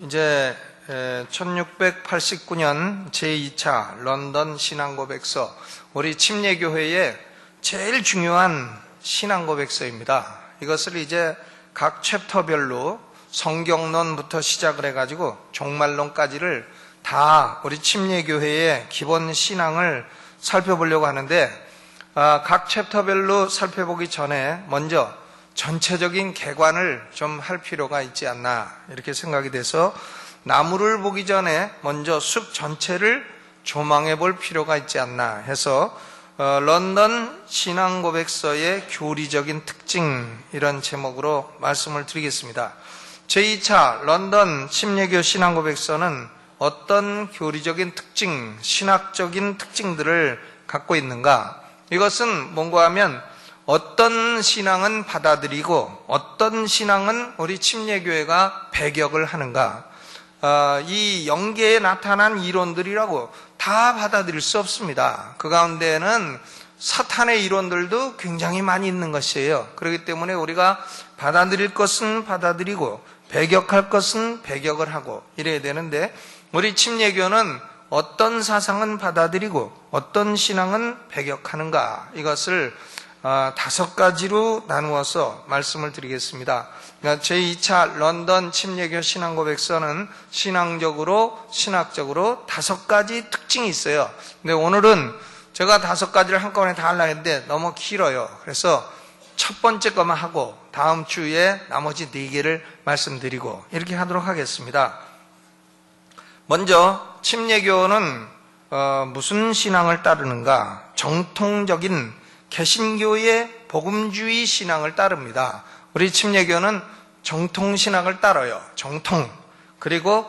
이제 1689년 제2차 런던 신앙고백서, 우리 침례교회의 제일 중요한 신앙고백서입니다. 이것을 이제 각 챕터별로 성경론부터 시작을 해가지고 종말론까지를 다 우리 침례교회의 기본 신앙을 살펴보려고 하는데, 각 챕터별로 살펴보기 전에 먼저 전체적인 개관을 좀 할 필요가 있지 않나 이렇게 생각이 돼서, 나무를 보기 전에 먼저 숲 전체를 조망해 볼 필요가 있지 않나 해서 런던 신앙고백서의 교리적인 특징, 이런 제목으로 말씀을 드리겠습니다. 제2차 런던 침례교 신앙고백서는 어떤 교리적인 특징, 신학적인 특징들을 갖고 있는가? 이것은 뭔가 하면 어떤 신앙은 받아들이고 어떤 신앙은 우리 침례교회가 배격을 하는가, 이 영계에 나타난 이론들이라고 다 받아들일 수 없습니다. 그 가운데에는 사탄의 이론들도 굉장히 많이 있는 것이에요. 그렇기 때문에 우리가 받아들일 것은 받아들이고 배격할 것은 배격을 하고 이래야 되는데, 우리 침례교는 어떤 사상은 받아들이고 어떤 신앙은 배격하는가, 이것을 5가지로 나누어서 말씀을 드리겠습니다. 그러니까 제2차 런던 침례교 신앙고백서는 신학적으로 5가지 특징이 있어요. 근데 오늘은 제가 5가지를 한꺼번에 다 하려고 했는데 너무 길어요. 그래서 첫 번째 것만 하고 다음 주에 나머지 4개를 말씀드리고 이렇게 하도록 하겠습니다. 먼저 침례교는 무슨 신앙을 따르는가? 정통적인 개신교의 복음주의 신앙을 따릅니다. 우리 침례교는 정통신학을 따라요. 정통. 그리고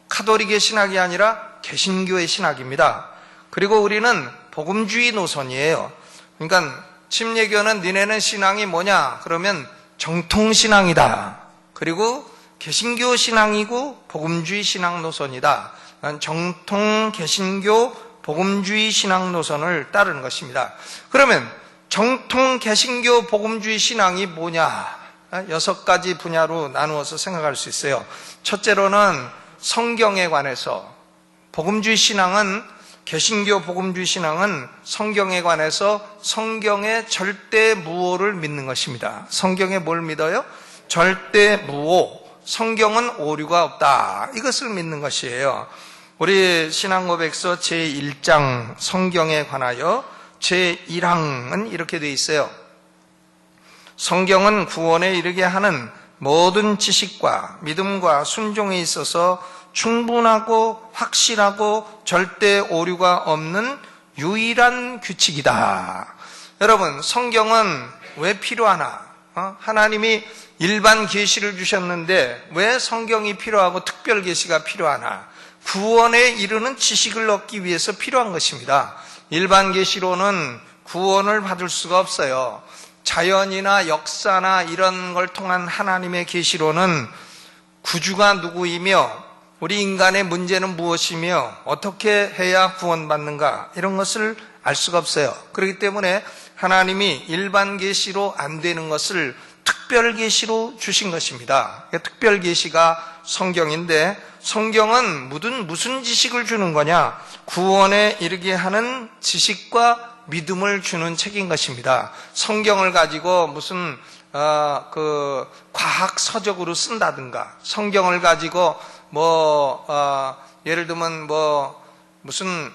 카톨릭의 신학이 아니라 개신교의 신학입니다. 그리고 우리는 복음주의 노선이에요. 그러니까 침례교는 니네는 신앙이 뭐냐? 그러면 정통신앙이다. 그리고 개신교 신앙이고 복음주의 신앙 노선이다. 정통 개신교 복음주의 신앙 노선을 따르는 것입니다. 그러면 정통 개신교 복음주의 신앙이 뭐냐? 6가지 분야로 나누어서 생각할 수 있어요. 첫째로는 성경에 관해서, 복음주의 신앙은, 개신교 복음주의 신앙은 성경에 관해서 성경의 절대무오를 믿는 것입니다. 성경에 뭘 믿어요? 절대무오. 성경은 오류가 없다. 이것을 믿는 것이에요. 우리 신앙고백서 제1장 성경에 관하여 제1항은 이렇게 되어 있어요. 성경은 구원에 이르게 하는 모든 지식과 믿음과 순종에 있어서 충분하고 확실하고 절대 오류가 없는 유일한 규칙이다. 여러분, 성경은 왜 필요하나? 하나님이 일반 계시를 주셨는데 왜 성경이 필요하고 특별 계시가 필요하나? 구원에 이르는 지식을 얻기 위해서 필요한 것입니다. 일반 계시로는 구원을 받을 수가 없어요. 자연이나 역사나 이런 걸 통한 하나님의 계시로는 구주가 누구이며 우리 인간의 문제는 무엇이며 어떻게 해야 구원받는가, 이런 것을 알 수가 없어요. 그렇기 때문에 하나님이 일반 계시로 안 되는 것을 특별 계시로 주신 것입니다. 특별 계시가 성경인데, 성경은 무슨 지식을 주는 거냐? 구원에 이르게 하는 지식과 믿음을 주는 책인 것입니다. 성경을 가지고 무슨 과학 서적으로 쓴다든가, 성경을 가지고 예를 들면 무슨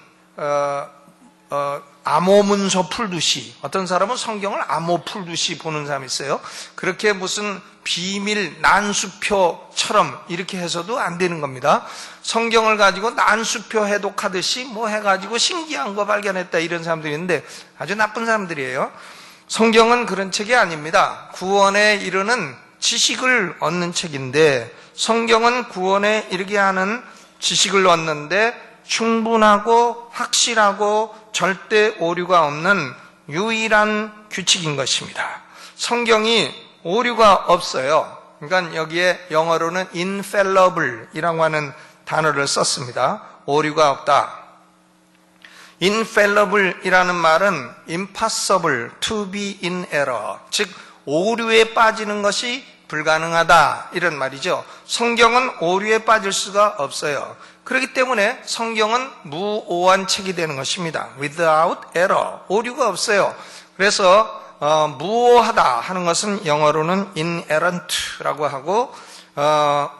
암호문서 풀듯이, 어떤 사람은 성경을 암호 풀듯이 보는 사람이 있어요. 그렇게 무슨 비밀 난수표처럼 이렇게 해서도 안 되는 겁니다. 성경을 가지고 난수표 해독하듯이 해가지고 신기한 거 발견했다, 이런 사람들이 있는데 아주 나쁜 사람들이에요. 성경은 그런 책이 아닙니다. 구원에 이르는 지식을 얻는 책인데, 성경은 구원에 이르게 하는 지식을 얻는데 충분하고 확실하고 절대 오류가 없는 유일한 규칙인 것입니다. 성경이 오류가 없어요. 그러니까 여기에 영어로는 infallible 이라고 하는 단어를 썼습니다. 오류가 없다. infallible 이라는 말은 impossible to be in error, 즉 오류에 빠지는 것이 불가능하다 이런 말이죠. 성경은 오류에 빠질 수가 없어요. 그렇기 때문에 성경은 무오한 책이 되는 것입니다. Without error, 오류가 없어요. 그래서 무오하다 하는 것은 영어로는 inerrant라고 하고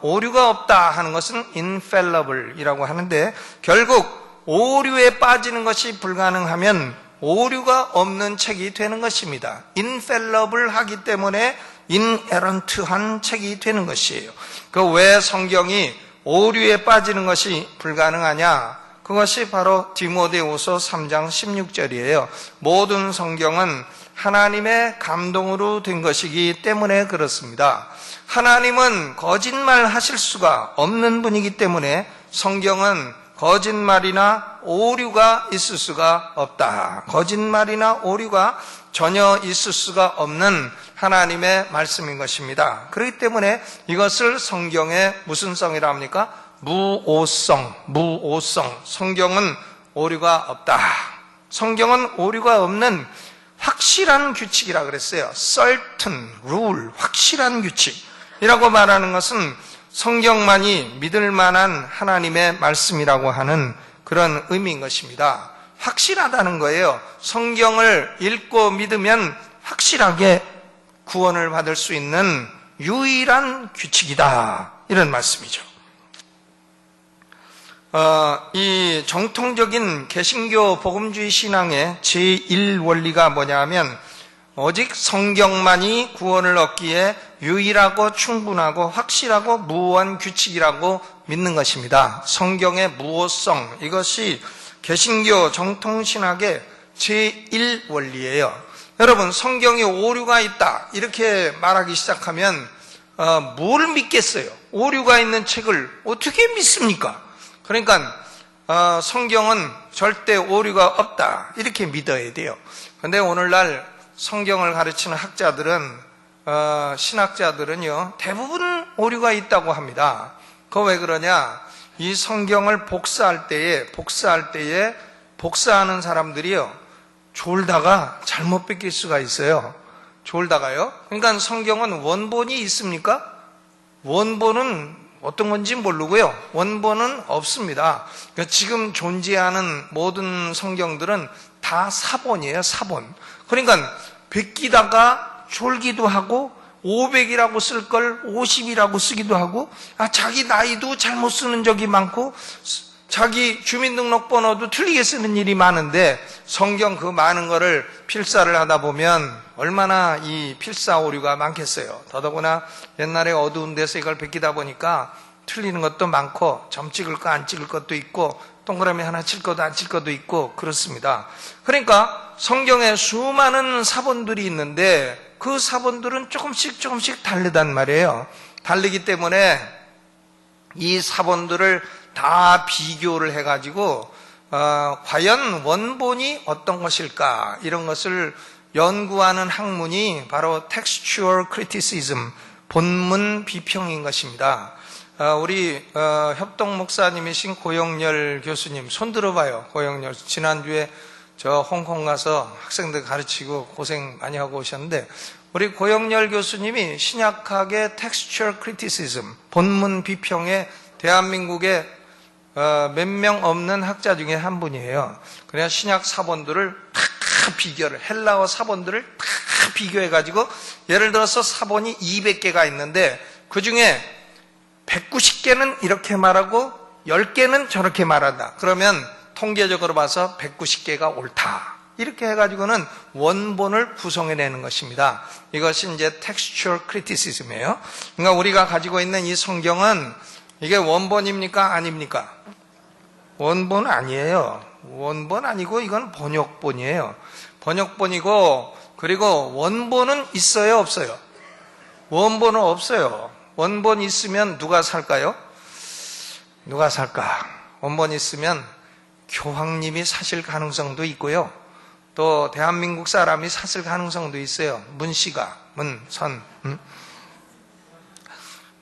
오류가 없다 하는 것은 infallible이라고 하는데, 결국 오류에 빠지는 것이 불가능하면 오류가 없는 책이 되는 것입니다. infallible 하기 때문에 inerrant한 책이 되는 것이에요. 그 왜 성경이 오류에 빠지는 것이 불가능하냐? 그것이 바로 디모데후서 3장 16절이에요. 모든 성경은 하나님의 감동으로 된 것이기 때문에 그렇습니다. 하나님은 거짓말 하실 수가 없는 분이기 때문에 성경은 거짓말이나 오류가 있을 수가 없다. 거짓말이나 오류가 전혀 있을 수가 없는 하나님의 말씀인 것입니다. 그렇기 때문에 이것을 성경의 무슨 성이라 합니까? 무오성. 성경은 오류가 없다. 성경은 오류가 없는 확실한 규칙이라 그랬어요. certain rule, 확실한 규칙이라고 말하는 것은 성경만이 믿을 만한 하나님의 말씀이라고 하는 그런 의미인 것입니다. 확실하다는 거예요. 성경을 읽고 믿으면 확실하게 구원을 받을 수 있는 유일한 규칙이다, 이런 말씀이죠. 이 정통적인 개신교 복음주의 신앙의 제1원리가 뭐냐 하면 오직 성경만이 구원을 얻기에 유일하고 충분하고 확실하고 무오한 규칙이라고 믿는 것입니다. 성경의 무오성, 이것이 개신교 정통신학의 제1원리예요. 여러분, 성경에 오류가 있다 이렇게 말하기 시작하면 뭘 믿겠어요? 오류가 있는 책을 어떻게 믿습니까? 그러니까 성경은 절대 오류가 없다 이렇게 믿어야 돼요. 그런데 오늘날 성경을 가르치는 학자들은, 신학자들은요, 대부분 오류가 있다고 합니다. 그거 왜 그러냐? 이 성경을 복사할 때에 복사하는 사람들이요, 졸다가 잘못 베낄 수가 있어요. 졸다가요. 그러니까 성경은 원본이 있습니까? 원본은 어떤 건지 모르고요, 원본은 없습니다. 그러니까 지금 존재하는 모든 성경들은 다 사본이에요, 사본. 그러니까 베끼다가 졸기도 하고 500이라고 쓸 걸 50이라고 쓰기도 하고, 자기 나이도 잘못 쓰는 적이 많고 자기 주민등록번호도 틀리게 쓰는 일이 많은데, 성경 그 많은 거를 필사를 하다 보면 얼마나 이 필사 오류가 많겠어요. 더더구나 옛날에 어두운 데서 이걸 베끼다 보니까 틀리는 것도 많고, 점 찍을 거 안 찍을 것도 있고, 동그라미 하나 칠 것도 안 칠 것도 있고 그렇습니다. 그러니까 성경에 수많은 사본들이 있는데 그 사본들은 조금씩 다르단 말이에요. 다르기 때문에 이 사본들을 다 비교를 해가지고 과연 원본이 어떤 것일까, 이런 것을 연구하는 학문이 바로 textual criticism, 본문 비평인 것입니다. 우리 협동 목사님이신 고영렬 교수님 손 들어봐요. 고영렬, 지난주에 저 홍콩 가서 학생들 가르치고 고생 많이 하고 오셨는데, 우리 고영렬 교수님이 신약학의 textual criticism, 본문 비평에 대한민국에 몇 명 없는 학자 중에 한 분이에요. 그냥 신약 사본들을 다 비교를, 헬라어 사본들을 다 비교해가지고, 예를 들어서 사본이 200개가 있는데 그 중에 190개는 이렇게 말하고 10개는 저렇게 말한다. 그러면 통계적으로 봐서 190개가 옳다, 이렇게 해가지고는 원본을 구성해내는 것입니다. 이것이 이제 textual criticism이에요. 그러니까 우리가 가지고 있는 이 성경은 이게 원본입니까? 아닙니까? 원본 아니에요. 원본 아니고 이건 번역본이에요. 번역본이고, 그리고 원본은 있어요, 없어요? 원본은 없어요. 원본 있으면 누가 살까요? 누가 살까? 원본 있으면 교황님이 사실 가능성도 있고요, 또 대한민국 사람이 샀을 가능성도 있어요. 문씨가, 문선,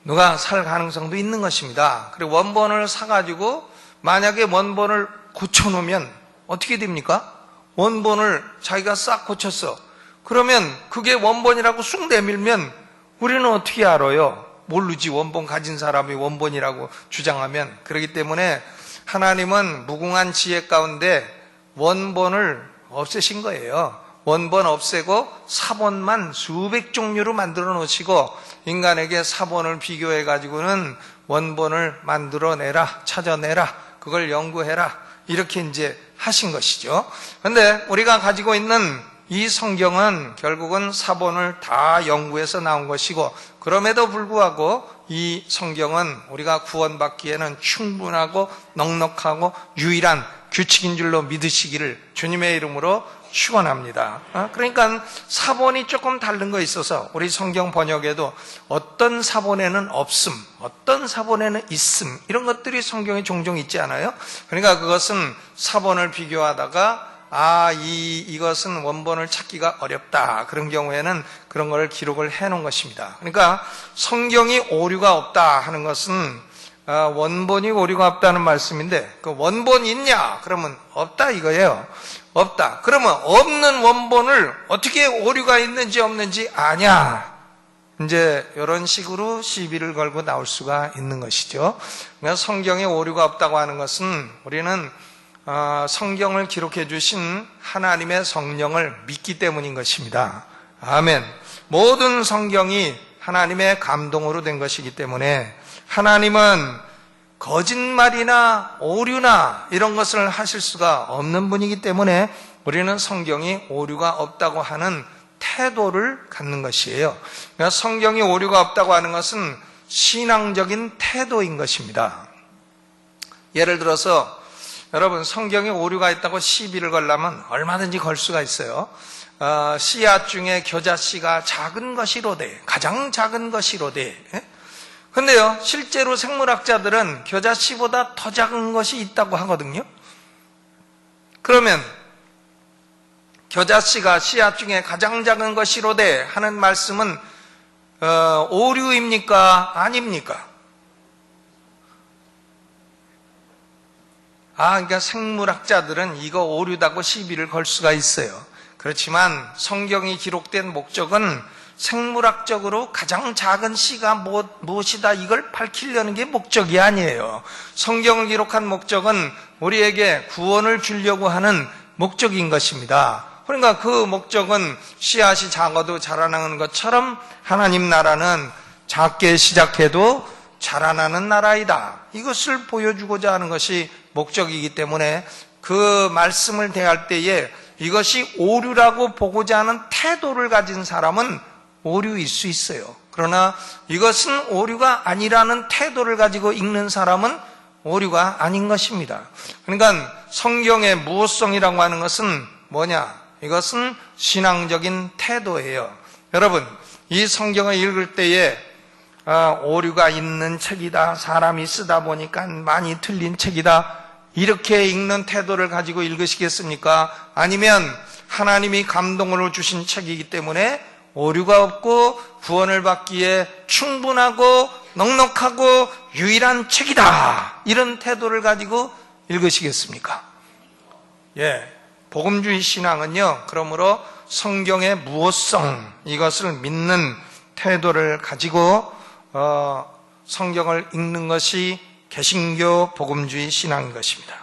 누가 살 가능성도 있는 것입니다. 그리고 원본을 사가지고 만약에 원본을 고쳐놓으면 어떻게 됩니까? 원본을 자기가 싹 고쳤어. 그러면 그게 원본이라고 쑥 내밀면 우리는 어떻게 알아요? 모르지. 원본 가진 사람이 원본이라고 주장하면. 그렇기 때문에 하나님은 무궁한 지혜 가운데 원본을 없애신 거예요. 원본 없애고 사본만 수백 종류로 만들어 놓으시고 인간에게 사본을 비교해 가지고는 원본을 만들어내라, 찾아내라, 그걸 연구해라, 이렇게 이제 하신 것이죠. 그런데 우리가 가지고 있는 이 성경은 결국은 사본을 다 연구해서 나온 것이고, 그럼에도 불구하고 이 성경은 우리가 구원받기에는 충분하고 넉넉하고 유일한 규칙인 줄로 믿으시기를 주님의 이름으로 축원합니다. 그러니까 사본이 조금 다른 거 있어서 우리 성경 번역에도 어떤 사본에는 없음, 어떤 사본에는 있음, 이런 것들이 성경에 종종 있지 않아요? 그러니까 그것은 사본을 비교하다가 이것은 원본을 찾기가 어렵다, 그런 경우에는 그런 걸 기록을 해 놓은 것입니다. 그러니까 성경이 오류가 없다 하는 것은 원본이 오류가 없다는 말씀인데, 그 원본이 있냐? 그러면 없다 이거예요. 없다. 그러면 없는 원본을 어떻게 오류가 있는지 없는지 아냐? 이제 이런 식으로 시비를 걸고 나올 수가 있는 것이죠. 그러니까 성경에 오류가 없다고 하는 것은 우리는 성경을 기록해 주신 하나님의 성령을 믿기 때문인 것입니다. 아멘. 모든 성경이 하나님의 감동으로 된 것이기 때문에 하나님은 거짓말이나 오류나 이런 것을 하실 수가 없는 분이기 때문에 우리는 성경이 오류가 없다고 하는 태도를 갖는 것이에요. 그러니까 성경이 오류가 없다고 하는 것은 신앙적인 태도인 것입니다. 예를 들어서 여러분, 성경에 오류가 있다고 시비를 걸려면 얼마든지 걸 수가 있어요. 씨앗 중에 겨자씨가 작은 것이로되, 가장 작은 것이로되. 근데요, 실제로 생물학자들은 겨자씨보다 더 작은 것이 있다고 하거든요. 그러면 겨자씨가 씨앗 중에 가장 작은 것이로되 하는 말씀은 오류입니까? 아닙니까? 그러니까 생물학자들은 이거 오류다고 시비를 걸 수가 있어요. 그렇지만 성경이 기록된 목적은 생물학적으로 가장 작은 씨가 무엇이다, 이걸 밝히려는 게 목적이 아니에요. 성경을 기록한 목적은 우리에게 구원을 주려고 하는 목적인 것입니다. 그러니까 그 목적은 씨앗이 작아도 자라나는 것처럼 하나님 나라는 작게 시작해도 자라나는 나라이다, 이것을 보여주고자 하는 것이 목적이기 때문에 그 말씀을 대할 때에 이것이 오류라고 보고자 하는 태도를 가진 사람은 오류일 수 있어요. 그러나 이것은 오류가 아니라는 태도를 가지고 읽는 사람은 오류가 아닌 것입니다. 그러니까 성경의 무호성이라고 하는 것은 뭐냐? 이것은 신앙적인 태도예요. 여러분, 이 성경을 읽을 때에 오류가 있는 책이다, 사람이 쓰다 보니까 많이 틀린 책이다, 이렇게 읽는 태도를 가지고 읽으시겠습니까? 아니면 하나님이 감동으로 주신 책이기 때문에 오류가 없고 구원을 받기에 충분하고 넉넉하고 유일한 책이다, 이런 태도를 가지고 읽으시겠습니까? 복음주의 신앙은요, 그러므로 성경의 무호성, 이것을 믿는 태도를 가지고 성경을 읽는 것이 개신교 복음주의 신앙인 것입니다.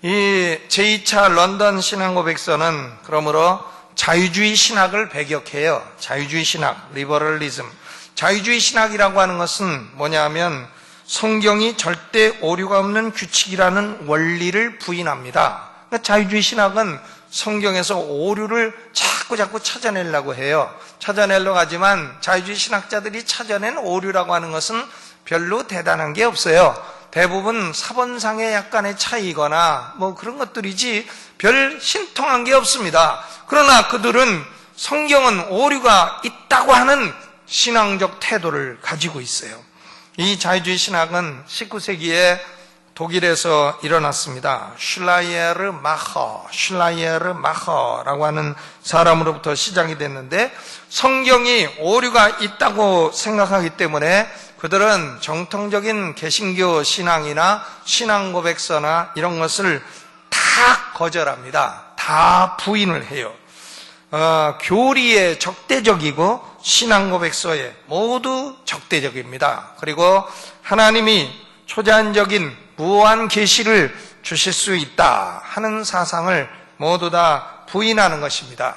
이 제2차 런던 신앙고백서는 그러므로 자유주의 신학을 배격해요. 자유주의 신학, 리버럴리즘. 자유주의 신학이라고 하는 것은 뭐냐면 성경이 절대 오류가 없는 규칙이라는 원리를 부인합니다. 그러니까 자유주의 신학은 성경에서 오류를 자꾸 찾아내려고 해요. 찾아내려고 하지만 자유주의 신학자들이 찾아낸 오류라고 하는 것은 별로 대단한 게 없어요. 대부분 사본상의 약간의 차이거나 뭐 그런 것들이지 별 신통한 게 없습니다. 그러나 그들은 성경은 오류가 있다고 하는 신앙적 태도를 가지고 있어요. 이 자유주의 신학은 19세기에 독일에서 일어났습니다. 슐라이에르 마허라고 하는 사람으로부터 시작이 됐는데, 성경이 오류가 있다고 생각하기 때문에 그들은 정통적인 개신교 신앙이나 신앙 고백서나 이런 것을 다 거절합니다. 다 부인을 해요. 교리에 적대적이고 신앙고백서에 모두 적대적입니다. 그리고 하나님이 초자연적인 무한 계시를 주실 수 있다 하는 사상을 모두 다 부인하는 것입니다.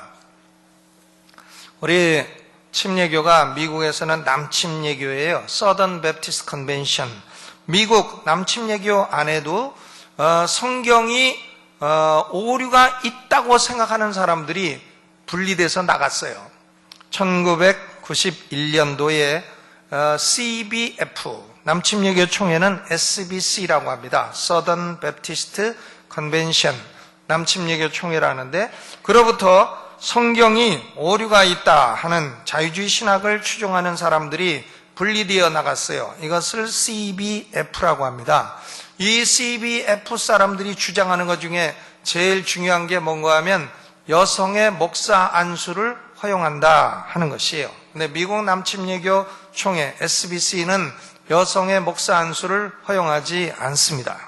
우리 침례교가 미국에서는 남침례교예요. Southern Baptist Convention. 미국 남침례교 안에도 성경이 오류가 있다고 생각하는 사람들이 분리돼서 나갔어요. 1991년도에 CBF, 남침례교 총회는 SBC라고 합니다. Southern Baptist Convention, 남침례교 총회라는데, 그로부터 성경이 오류가 있다 하는 자유주의 신학을 추종하는 사람들이 분리되어 나갔어요. 이것을 CBF라고 합니다. 이 CBF 사람들이 주장하는 것 중에 제일 중요한 게 뭔가 하면 여성의 목사 안수를 허용한다 하는 것이에요. 근데 미국 남침례교 총회 SBC는 여성의 목사 안수를 허용하지 않습니다.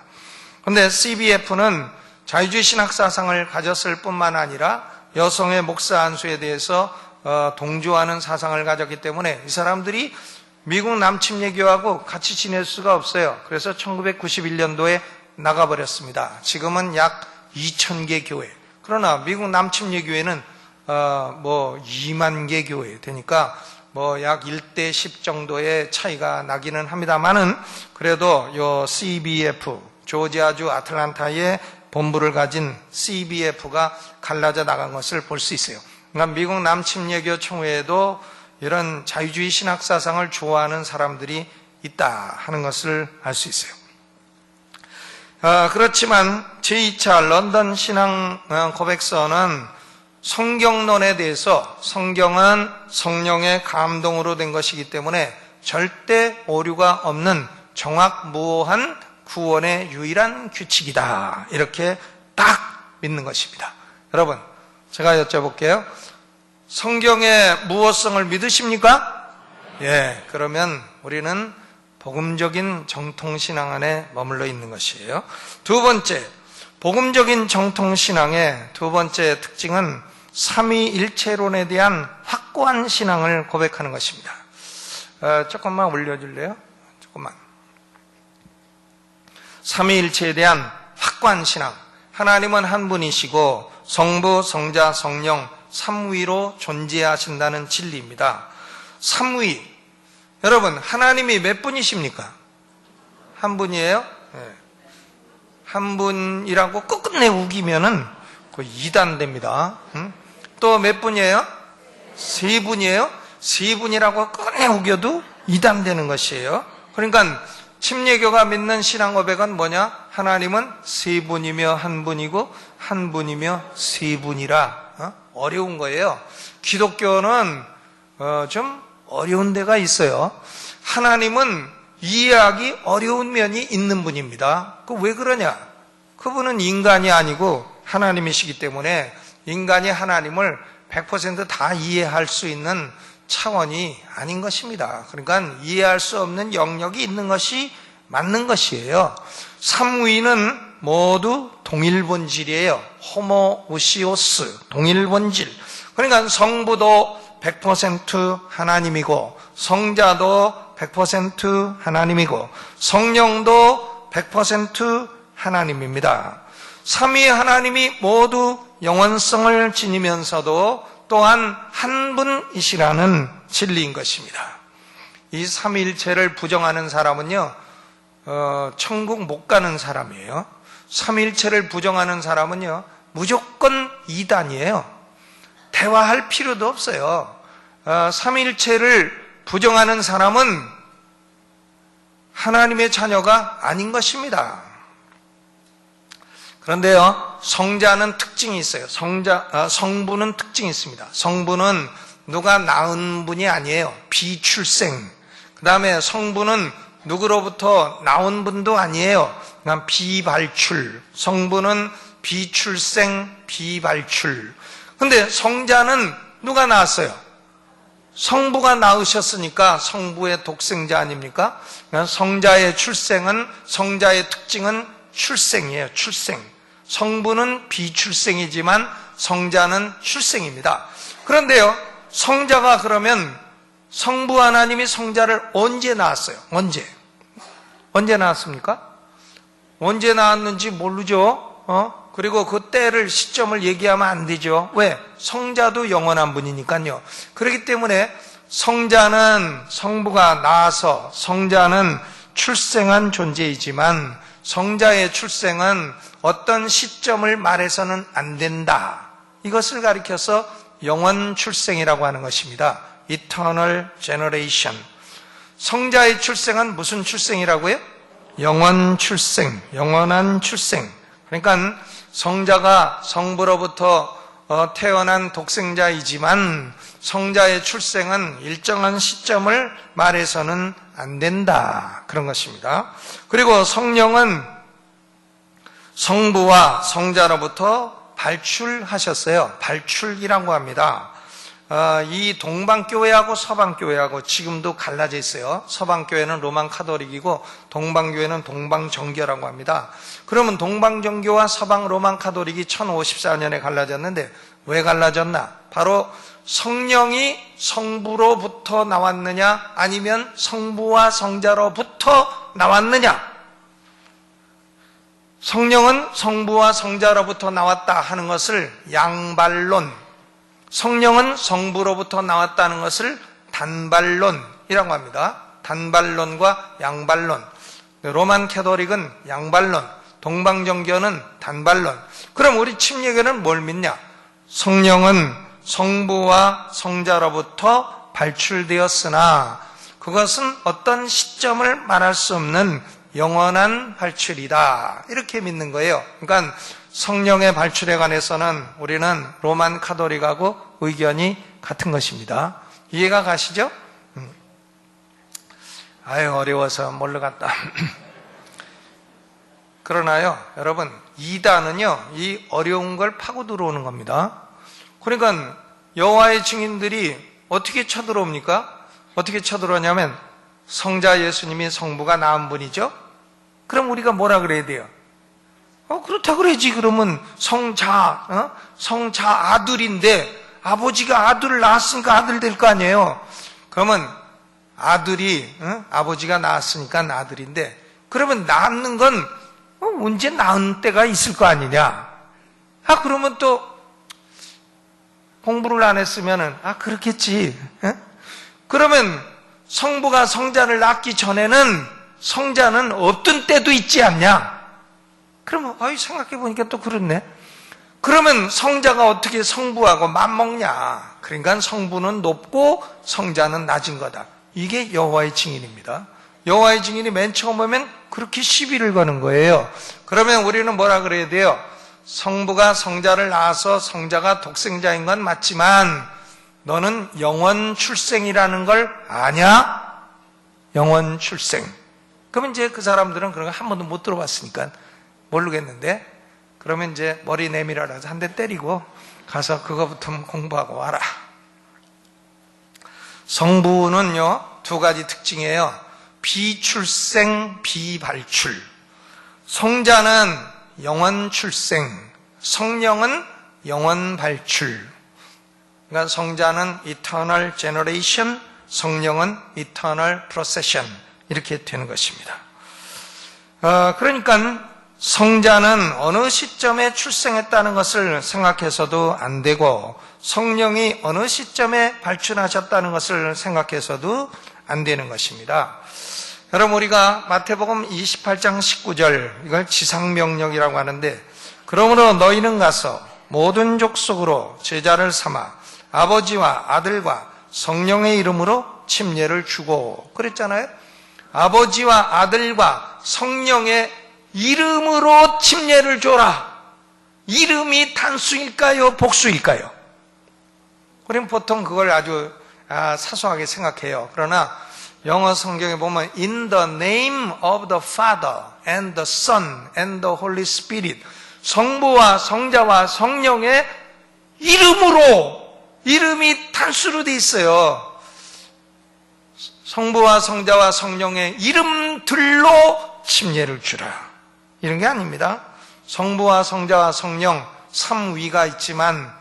근데 CBF는 자유주의 신학 사상을 가졌을 뿐만 아니라 여성의 목사 안수에 대해서 동조하는 사상을 가졌기 때문에 이 사람들이 미국 남침례교하고 같이 지낼 수가 없어요. 그래서 1991년도에 나가버렸습니다. 지금은 약 2,000개 교회. 그러나 미국 남침례교회는 2만 개 교회 되니까 약 1대 10 정도의 차이가 나기는 합니다만은 그래도 요 CBF, 조지아주 아틀란타의 본부를 가진 CBF가 갈라져 나간 것을 볼 수 있어요. 그러니까 미국 남침례교 총회에도 이런 자유주의 신학 사상을 좋아하는 사람들이 있다 하는 것을 알 수 있어요. 그렇지만 제2차 런던 신앙 고백서는 성경론에 대해서 성경은 성령의 감동으로 된 것이기 때문에 절대 오류가 없는 정확무오한 구원의 유일한 규칙이다. 이렇게 딱 믿는 것입니다. 여러분, 제가 여쭤볼게요. 성경의 무오성을 믿으십니까? 예, 그러면 우리는 복음적인 정통신앙 안에 머물러 있는 것이에요. 두 번째, 복음적인 정통신앙의 두 번째 특징은 삼위일체론에 대한 확고한 신앙을 고백하는 것입니다. 조금만 올려줄래요? 조금만. 삼위일체에 대한 확고한 신앙. 하나님은 한 분이시고 성부, 성자, 성령 삼위로 존재하신다는 진리입니다. 삼위. 여러분, 하나님이 몇 분이십니까? 한 분이에요? 네. 한 분이라고 끝끝내 우기면은 그 이단 됩니다. 또 몇 분이에요? 세 분이에요? 세 분이라고 끝끝내 우겨도 이단 되는 것이에요. 그러니까 침례교가 믿는 신앙 고백은 뭐냐? 하나님은 세 분이며 한 분이고 한 분이며 세 분이라. 어려운 거예요. 기독교는 좀 어려운 데가 있어요. 하나님은 이해하기 어려운 면이 있는 분입니다. 그 왜 그러냐? 그분은 인간이 아니고 하나님이시기 때문에 인간이 하나님을 100% 다 이해할 수 있는 차원이 아닌 것입니다. 그러니까 이해할 수 없는 영역이 있는 것이 맞는 것이에요. 삼위는 모두 동일본질이에요. 호모우시오스, 동일본질. 그러니까 성부도 100% 하나님이고 성자도 100% 하나님이고 성령도 100% 하나님입니다. 삼위 하나님이 모두 영원성을 지니면서도 또한 한 분이시라는 진리인 것입니다. 이 삼위일체를 부정하는 사람은요, 천국 못 가는 사람이에요. 삼위일체를 부정하는 사람은요, 무조건 이단이에요. 대화할 필요도 없어요. 삼위일체를 부정하는 사람은 하나님의 자녀가 아닌 것입니다. 그런데요, 성자는 특징이 있어요. 성부는 특징이 있습니다. 성부는 누가 낳은 분이 아니에요. 비출생. 그 다음에 성부는 누구로부터 나온 분도 아니에요. 그냥 비발출. 성부는 비출생, 비발출. 근데 성자는 누가 낳았어요? 성부가 낳으셨으니까 성부의 독생자 아닙니까? 성자의 출생은, 성자의 특징은 출생이에요. 출생. 성부는 비출생이지만 성자는 출생입니다. 그런데요, 성자가 그러면 성부 하나님이 성자를 언제 낳았어요? 언제 낳았습니까? 언제 낳았는지 모르죠. 그리고 그 때를, 시점을 얘기하면 안 되죠. 왜? 성자도 영원한 분이니까요. 그렇기 때문에 성자는 성부가 낳아서 성자는 출생한 존재이지만 성자의 출생은 어떤 시점을 말해서는 안 된다. 이것을 가리켜서 영원 출생이라고 하는 것입니다. Eternal Generation. 성자의 출생은 무슨 출생이라고요? 영원 출생, 영원한 출생. 그러니까 성자가 성부로부터 태어난 독생자이지만 성자의 출생은 일정한 시점을 말해서는 안 된다. 그런 것입니다. 그리고 성령은 성부와 성자로부터 발출하셨어요. 발출이라고 합니다. 이 동방교회하고 서방교회하고 지금도 갈라져 있어요. 서방교회는 로만 카톨릭이고 동방교회는 동방정교라고 합니다. 그러면 동방정교와 서방 로만 카톨릭이 1054년에 갈라졌는데 왜 갈라졌나? 바로 성령이 성부로부터 나왔느냐 아니면 성부와 성자로부터 나왔느냐. 성령은 성부와 성자로부터 나왔다 하는 것을 양발론, 성령은 성부로부터 나왔다는 것을 단발론이라고 합니다. 단발론과 양발론. 로만 캐톨릭은 양발론, 동방정교는 단발론. 그럼 우리 침례교는 뭘 믿냐? 성령은 성부와 성자로부터 발출되었으나 그것은 어떤 시점을 말할 수 없는 영원한 발출이다. 이렇게 믿는 거예요. 그러니까 성령의 발출에 관해서는 우리는 로만 카톨릭하고 의견이 같은 것입니다. 이해가 가시죠? 아유, 어려워서 몰라갔다. 그러나요, 여러분, 이단은요, 이 어려운 걸 파고 들어오는 겁니다. 그러니까 여호와의 증인들이 어떻게 쳐들어옵니까? 어떻게 쳐들어오냐면 성자 예수님이 성부가 낳은 분이죠? 그럼 우리가 뭐라 그래야 돼요? 그렇다 그래야지. 그러면 성자 아들인데 아버지가 아들을 낳았으니까 아들 될 거 아니에요. 그러면 아들이 아버지가 낳았으니까 아들인데 그러면 낳는 건 언제 낳은 때가 있을 거 아니냐. 그러면 또 공부를 안 했으면은 그렇겠지. 그러면 성부가 성자를 낳기 전에는 성자는 없던 때도 있지 않냐? 그러면 생각해보니까 또 그렇네. 그러면 성자가 어떻게 성부하고 맞먹냐? 그러니까 성부는 높고 성자는 낮은 거다. 이게 여호와의 증인입니다. 여호와의 증인이 맨 처음 보면 그렇게 시비를 거는 거예요. 그러면 우리는 뭐라 그래야 돼요? 성부가 성자를 낳아서 성자가 독생자인 건 맞지만 너는 영원 출생이라는 걸 아냐? 영원 출생. 그러면 이제 그 사람들은 그런 거 한 번도 못 들어봤으니까 모르겠는데, 그러면 이제 머리 내밀어라 한 대 때리고 가서 그거부터 공부하고 와라. 성부는요, 두 가지 특징이에요. 비출생, 비발출. 성자는 영원 출생, 성령은 영원 발출. 그러니까 성자는 eternal generation, 성령은 eternal procession. 이렇게 되는 것입니다. 그러니까 성자는 어느 시점에 출생했다는 것을 생각해서도 안 되고 성령이 어느 시점에 발출하셨다는 것을 생각해서도 안 되는 것입니다. 여러분, 우리가 마태복음 28장 19절, 이걸 지상명령이라고 하는데, 그러므로 너희는 가서 모든 족속으로 제자를 삼아 아버지와 아들과 성령의 이름으로 침례를 주고, 그랬잖아요. 아버지와 아들과 성령의 이름으로 침례를 줘라. 이름이 단수일까요? 복수일까요? 우리는 보통 그걸 아주 사소하게 생각해요. 그러나 영어 성경에 보면 In the name of the Father and the Son and the Holy Spirit, 성부와 성자와 성령의 이름으로, 이름이 단수로 돼 있어요. 성부와 성자와 성령의 이름들로 침례를 주라. 이런 게 아닙니다. 성부와 성자와 성령 삼위가 있지만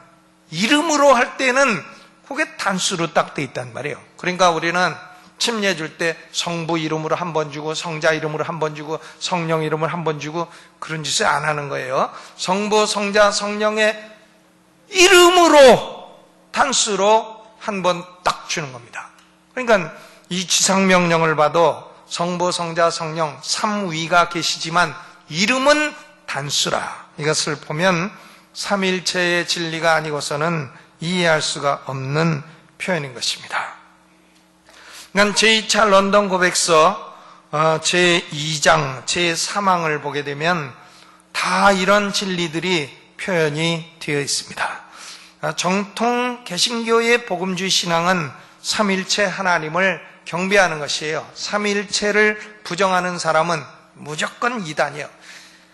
이름으로 할 때는 그게 단수로 딱 돼 있단 말이에요. 그러니까 우리는 침례 줄 때 성부 이름으로 한 번 주고 성자 이름으로 한 번 주고 성령 이름을 한 번 주고 그런 짓을 안 하는 거예요. 성부, 성자, 성령의 이름으로 단수로 한 번 딱 주는 겁니다. 그러니까 이 지상명령을 봐도 성부, 성자, 성령 삼위가 계시지만 이름은 단수라. 이것을 보면 삼일체의 진리가 아니고서는 이해할 수가 없는 표현인 것입니다. 그러니까 제2차 런던 고백서 제2장, 제3항을 보게 되면 다 이런 진리들이 표현이 되어 있습니다. 정통 개신교의 복음주의 신앙은 삼일체 하나님을 경배하는 것이에요. 삼일체를 부정하는 사람은 무조건 이단이에요.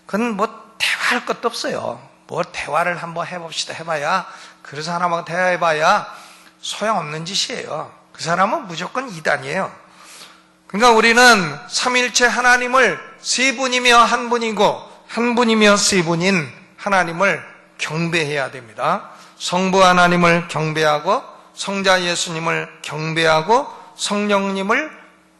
그건 뭐 대화할 것도 없어요. 뭐 대화를 한번 해봅시다 해봐야, 그 사람하고 대화해봐야 소용없는 짓이에요. 그 사람은 무조건 이단이에요. 그러니까 우리는 삼일체 하나님을 세 분이며 한 분이고 한 분이며 세 분인 하나님을 경배해야 됩니다. 성부 하나님을 경배하고 성자 예수님을 경배하고 성령님을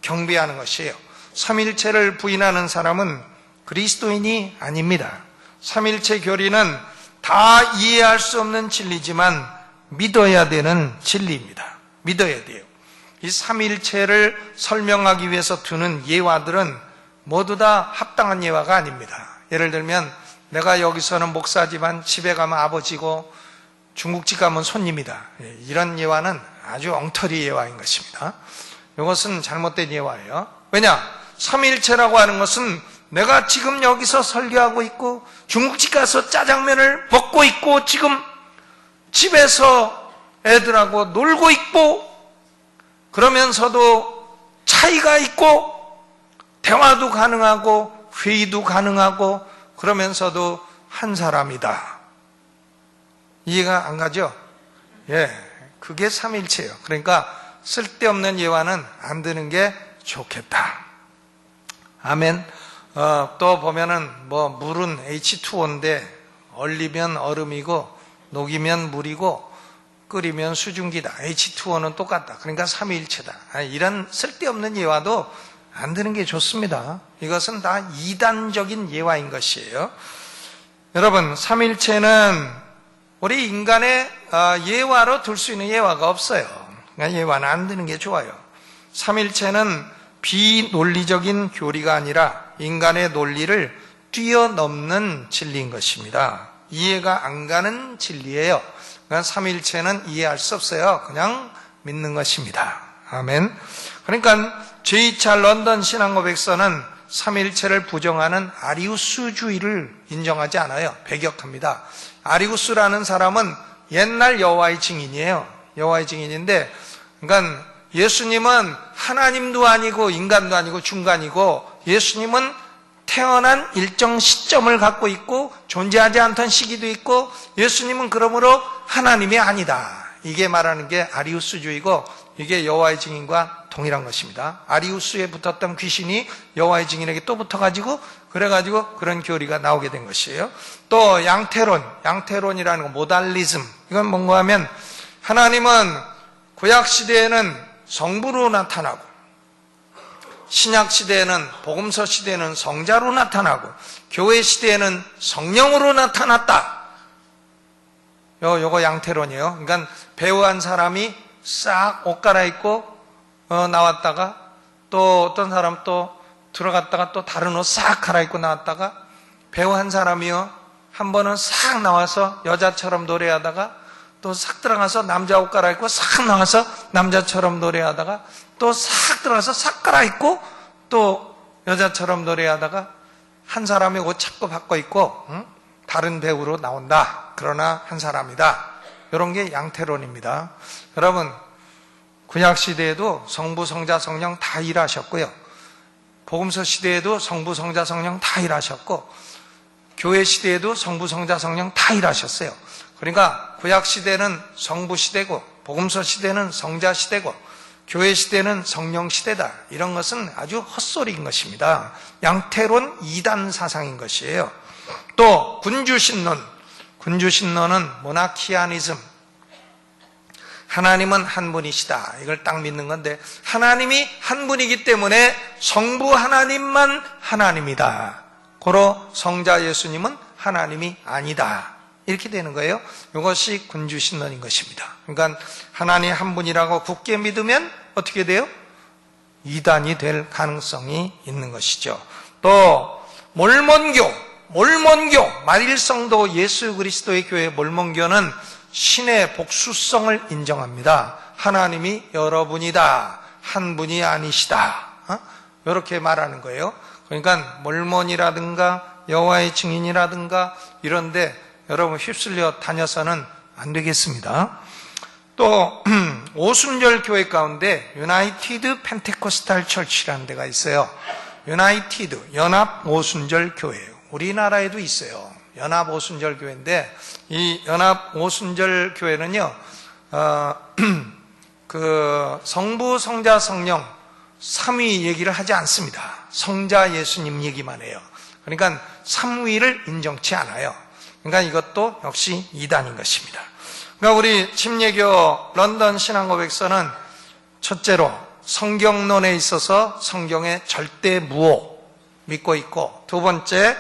경배하는 것이에요. 삼일체를 부인하는 사람은 그리스도인이 아닙니다. 삼일체 교리는 다 이해할 수 없는 진리지만 믿어야 되는 진리입니다. 믿어야 돼요. 이 삼일체를 설명하기 위해서 두는 예화들은 모두 다 합당한 예화가 아닙니다. 예를 들면 내가 여기서는 목사지만 집에 가면 아버지고 중국집 가면 손님이다. 이런 예화는 아주 엉터리 예화인 것입니다. 이것은 잘못된 예화예요. 왜냐? 삼일체라고 하는 것은 내가 지금 여기서 설교하고 있고 중국집 가서 짜장면을 먹고 있고 지금 집에서 애들하고 놀고 있고 그러면서도 차이가 있고 대화도 가능하고 회의도 가능하고 그러면서도 한 사람이다. 이해가 안 가죠? 예, 그게 삼일체예요. 그러니까 쓸데없는 예화는 안 드는 게 좋겠다. 아멘. 또 보면은 뭐 물은 H2O인데 얼리면 얼음이고 녹이면 물이고 끓이면 수증기다. H2O는 똑같다. 그러니까 삼위일체다. 이런 쓸데없는 예화도 안 드는 게 좋습니다. 이것은 다 이단적인 예화인 것이에요. 여러분, 삼위일체는 우리 인간의 예화로 둘 수 있는 예화가 없어요. 그러니까 예화는 안 드는 게 좋아요. 삼위일체는 비논리적인 교리가 아니라 인간의 논리를 뛰어넘는 진리인 것입니다. 이해가 안 가는 진리예요. 그러니까 삼위일체는 이해할 수 없어요. 그냥 믿는 것입니다. 아멘. 그러니까 제2차 런던 신앙고백서는 삼위일체를 부정하는 아리우스주의를 인정하지 않아요. 배격합니다. 아리우스라는 사람은 옛날 여호와의 증인이에요. 여호와의 증인인데, 그러니까 예수님은 하나님도 아니고 인간도 아니고 중간이고 예수님은 태어난 일정 시점을 갖고 있고 존재하지 않던 시기도 있고 예수님은 그러므로 하나님이 아니다. 이게 말하는 게 아리우스주의고 이게 여호와의 증인과 동일한 것입니다. 아리우스에 붙었던 귀신이 여호와의 증인에게 또 붙어가지고 그래가지고 그런 교리가 나오게 된 것이에요. 또 양태론이라는 거, 모달리즘. 이건 뭔가 하면 하나님은 구약시대에는 성부로 나타나고 신약시대에는 복음서 시대에는 성자로 나타나고 교회 시대에는 성령으로 나타났다. 요거 양태론이에요. 그러니까 배우 한 사람이 싹 옷 갈아입고 나왔다가 또 어떤 사람 또 들어갔다가 또 다른 옷 싹 갈아입고 나왔다가 배우 한 사람이요 한 번은 싹 나와서 여자처럼 노래하다가 또 싹 들어가서 남자 옷 갈아입고 싹 나와서 남자처럼 노래하다가 또 싹 들어가서 싹 갈아입고 또 여자처럼 노래하다가 한 사람이 옷 자꾸 바꿔 입고 다른 배우로 나온다. 그러나 한 사람이다. 이런 게 양태론입니다. 여러분, 구약 시대에도 성부, 성자, 성령 다 일하셨고요. 복음서 시대에도 성부, 성자, 성령 다 일하셨고 교회 시대에도 성부, 성자, 성령 다 일하셨어요. 그러니까 구약 시대는 성부 시대고 복음서 시대는 성자 시대고 교회 시대는 성령 시대다. 이런 것은 아주 헛소리인 것입니다. 양태론 이단 사상인 것이에요. 또 군주신론은 모나키아니즘, 하나님은 한 분이시다. 이걸 딱 믿는 건데, 하나님이 한 분이기 때문에 성부 하나님만 하나님이다. 고로 성자 예수님은 하나님이 아니다. 이렇게 되는 거예요. 이것이 군주신론인 것입니다. 그러니까 하나님 한 분이라고 굳게 믿으면 어떻게 돼요? 이단이 될 가능성이 있는 것이죠. 또 몰몬교, 만일성도 예수 그리스도의 교회 몰몬교는 신의 복수성을 인정합니다. 하나님이 여러분이다, 한 분이 아니시다, 이렇게 말하는 거예요. 그러니까 몰몬이라든가 여호와의 증인이라든가 이런데 여러분 휩쓸려 다녀서는 안 되겠습니다. 또 오순절 교회 가운데 유나이티드 펜테코스탈 철치라는 데가 있어요. 유나이티드, 연합 오순절 교회예요. 우리나라에도 있어요. 연합 오순절 교회인데, 이 연합 오순절 교회는요, 성부, 성자, 성령 삼위 얘기를 하지 않습니다. 성자 예수님 얘기만 해요. 그러니까 삼위를 인정치 않아요. 그러니까 이것도 역시 이단인 것입니다. 그러니까 우리 침례교 런던 신앙고백서는 첫째로 성경론에 있어서 성경의 절대 무오 믿고 있고, 두 번째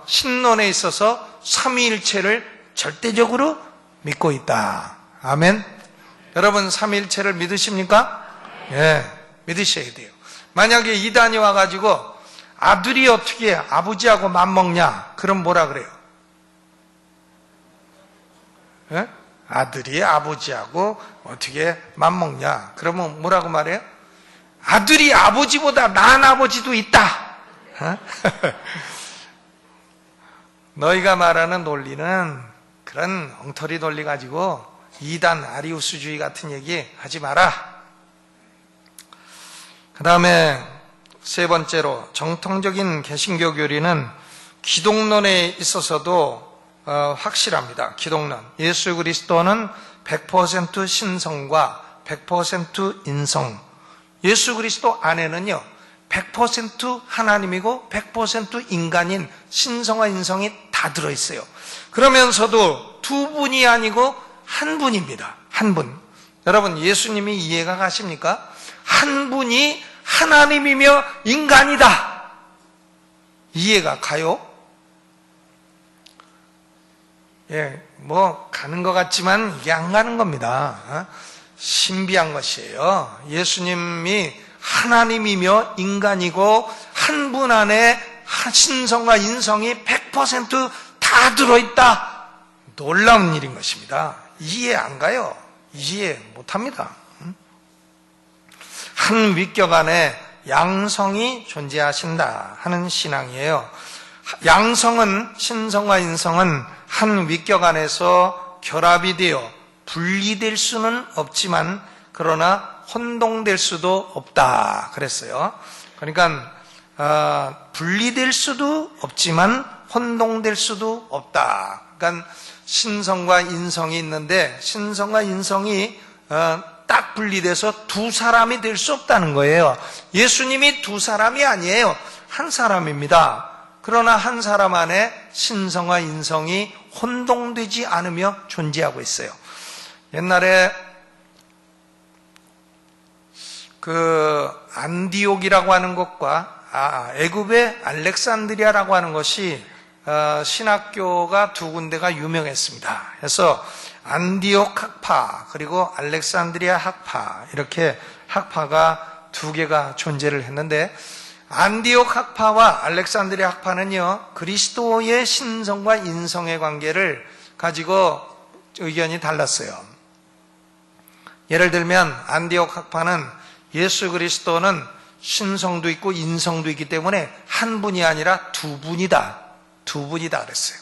신론에 있어서 삼위일체를 절대적으로 믿고 있다. 아멘. 여러분 삼위일체를 믿으십니까? 예, 믿으셔야 돼요. 만약에 이단이 와가지고 아들이 어떻게 아버지하고 맞먹냐? 그럼 뭐라 그래요? 예? 아들이 아버지하고 어떻게 맞먹냐? 그러면 뭐라고 말해요? 아들이 아버지보다 나은 아버지도 있다. 너희가 말하는 논리는 그런 엉터리 논리 가지고 이단 아리우스주의 같은 얘기 하지 마라. 그 다음에 세 번째로 정통적인 개신교 교리는 기독론에 있어서도 확실합니다. 기독론. 예수 그리스도는 100% 신성과 100% 인성. 예수 그리스도 안에는요, 100% 하나님이고 100% 인간인 신성과 인성이 다 들어있어요. 그러면서도 두 분이 아니고 한 분입니다. 한 분. 여러분, 예수님이 이해가 가십니까? 한 분이 하나님이며 인간이다. 이해가 가요? 예, 뭐 가는 것 같지만 이게 안 가는 겁니다. 신비한 것이에요. 예수님이 하나님이며 인간이고 한 분 안에 신성과 인성이 100% 들어있다. 놀라운 일인 것입니다. 이해 안 가요. 이해 못합니다. 한 위격 안에 양성이 존재하신다 하는 신앙이에요. 양성은, 신성과 인성은 한 위격 안에서 결합이 되어 분리될 수는 없지만 그러나 혼동될 수도 없다 그랬어요. 그러니까 분리될 수도 없지만 혼동될 수도 없다. 그러니까 신성과 인성이 있는데 신성과 인성이 딱 분리돼서 두 사람이 될 수 없다는 거예요. 예수님이 두 사람이 아니에요. 한 사람입니다. 그러나 한 사람 안에 신성과 인성이 혼동되지 않으며 존재하고 있어요. 옛날에 그 안디옥이라고 하는 곳과 애굽의 알렉산드리아라고 하는 것이 신학교가 두 군데가 유명했습니다. 그래서 안디옥 학파 그리고 알렉산드리아 학파, 이렇게 학파가 두 개가 존재를 했는데, 안디옥 학파와 알렉산드리아 학파는요, 그리스도의 신성과 인성의 관계를 가지고 의견이 달랐어요. 예를 들면 안디옥 학파는 예수 그리스도는 신성도 있고 인성도 있기 때문에 한 분이 아니라 두 분이다 그랬어요.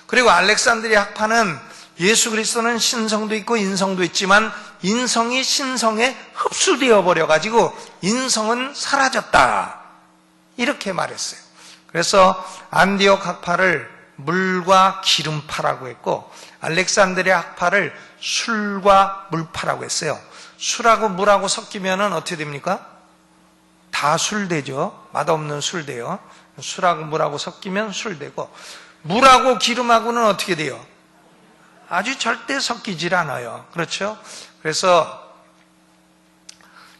그리고 알렉산드리아 학파는 예수 그리스도는 신성도 있고 인성도 있지만 인성이 신성에 흡수되어 버려가지고 인성은 사라졌다, 이렇게 말했어요. 그래서 안디옥 학파를 물과 기름파라고 했고, 알렉산드리아 학파를 술과 물파라고 했어요. 술하고 물하고 섞이면 어떻게 됩니까? 다 술되죠. 맛없는 술돼요. 술하고 물하고 섞이면 술되고, 물하고 기름하고는 어떻게 돼요? 아주 절대 섞이질 않아요. 그렇죠? 그래서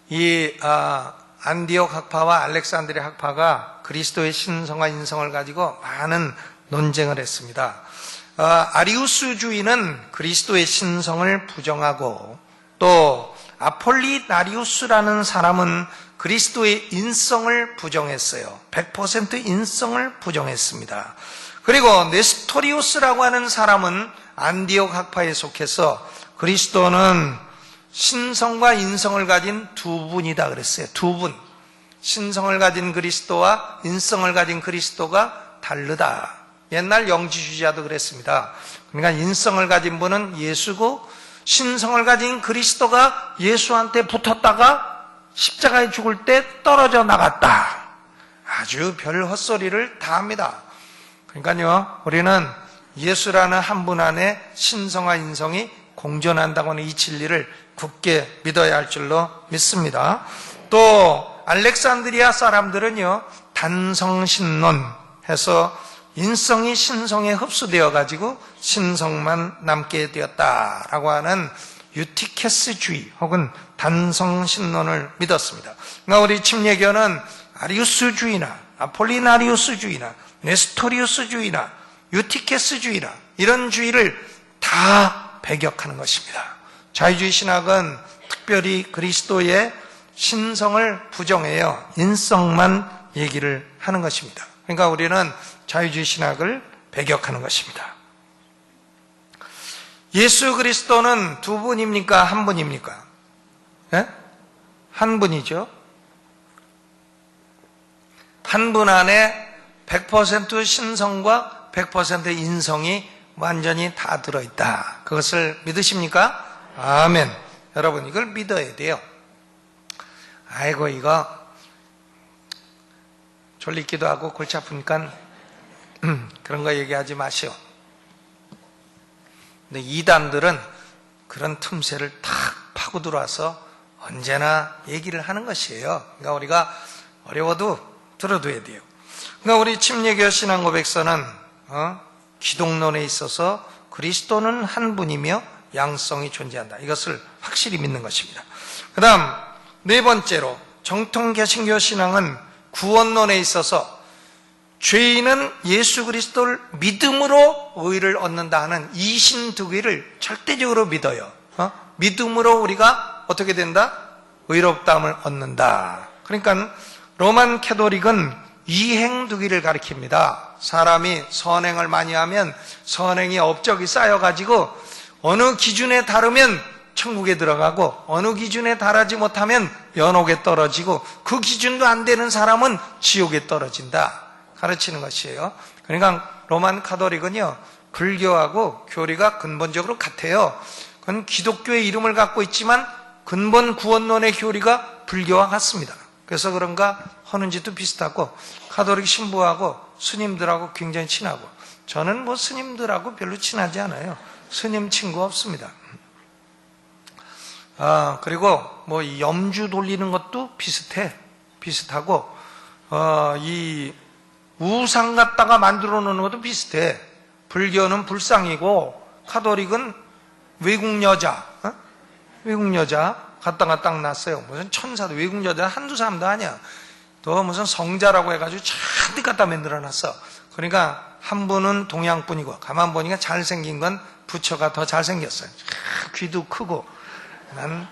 이 안디옥 학파와 알렉산드리아 학파가 그리스도의 신성과 인성을 가지고 많은 논쟁을 했습니다. 아리우스주의는 그리스도의 신성을 부정하고, 또 아폴리나리우스라는 사람은 그리스도의 인성을 부정했어요. 100% 인성을 부정했습니다. 그리고 네스토리우스라고 하는 사람은 안디옥 학파에 속해서 그리스도는 신성과 인성을 가진 두 분이다 그랬어요. 두 분. 신성을 가진 그리스도와 인성을 가진 그리스도가 다르다. 옛날 영지주의자도 그랬습니다. 그러니까 인성을 가진 분은 예수고, 신성을 가진 그리스도가 예수한테 붙었다가 십자가에 죽을 때 떨어져 나갔다. 아주 별 헛소리를 다 합니다. 그러니까요, 우리는 예수라는 한 분 안에 신성과 인성이 공존한다고 하는 이 진리를 굳게 믿어야 할 줄로 믿습니다. 또 알렉산드리아 사람들은요, 단성신론 해서 인성이 신성에 흡수되어 가지고 신성만 남게 되었다라고 하는 유티케스주의 혹은 단성신론을 믿었습니다. 그러니까 우리 침례교는 아리우스주의나 아폴리나리우스주의나 네스토리우스주의나 유티케스주의나 이런 주의를 다 배격하는 것입니다. 자유주의 신학은 특별히 그리스도의 신성을 부정해요. 인성만 얘기를 하는 것입니다. 그러니까 우리는 자유주의 신학을 배격하는 것입니다. 예수 그리스도는 두 분입니까? 한 분입니까? 네? 한 분이죠. 한 분 안에 100% 신성과 100% 인성이 완전히 다 들어있다. 그것을 믿으십니까? 아멘. 여러분, 이걸 믿어야 돼요. 아이고, 이거 졸리기도 하고 골치 아프니까 그런 거 얘기하지 마시오. 근데 이단들은 그런 틈새를 탁 파고 들어와서 언제나 얘기를 하는 것이에요. 그러니까 우리가 어려워도 들어둬야 돼요. 그러니까 우리 침례교 신앙고백서는 기독론에 있어서 그리스도는 한 분이며 양성이 존재한다. 이것을 확실히 믿는 것입니다. 그 다음 네 번째로 정통 개신교 신앙은 구원론에 있어서 죄인은 예수 그리스도를 믿음으로 의를 얻는다 하는 이신두기를 절대적으로 믿어요. 믿음으로 우리가 어떻게 된다? 의롭다함을 얻는다. 그러니까 로만 캐토릭은 이행두기를 가리킵니다. 사람이 선행을 많이 하면 선행이 업적이 쌓여가지고 어느 기준에 다르면 천국에 들어가고 어느 기준에 달하지 못하면 연옥에 떨어지고 그 기준도 안 되는 사람은 지옥에 떨어진다. 가르치는 것이에요. 그러니까 로만 카톨릭은요, 불교하고 교리가 근본적으로 같아요. 그건 기독교의 이름을 갖고 있지만 근본 구원론의 교리가 불교와 같습니다. 그래서 그런가 하는 짓도 비슷하고 카톨릭 신부하고 스님들하고 굉장히 친하고, 저는 뭐 스님들하고 별로 친하지 않아요. 스님 친구 없습니다. 그리고 뭐 염주 돌리는 것도 비슷하고 이 우상 갖다가 만들어 놓는 것도 비슷해. 불교는 불상이고 카톨릭은 외국 여자 갖다가 딱 놨어요. 무슨 천사도, 외국 여자 한두 사람도 아니야. 또 무슨 성자라고 해가지고 잔뜩 갖다 만들어 놨어. 그러니까 한 분은 동양분이고 가만 보니까 잘생긴 건 부처가 더 잘생겼어요. 귀도 크고. 난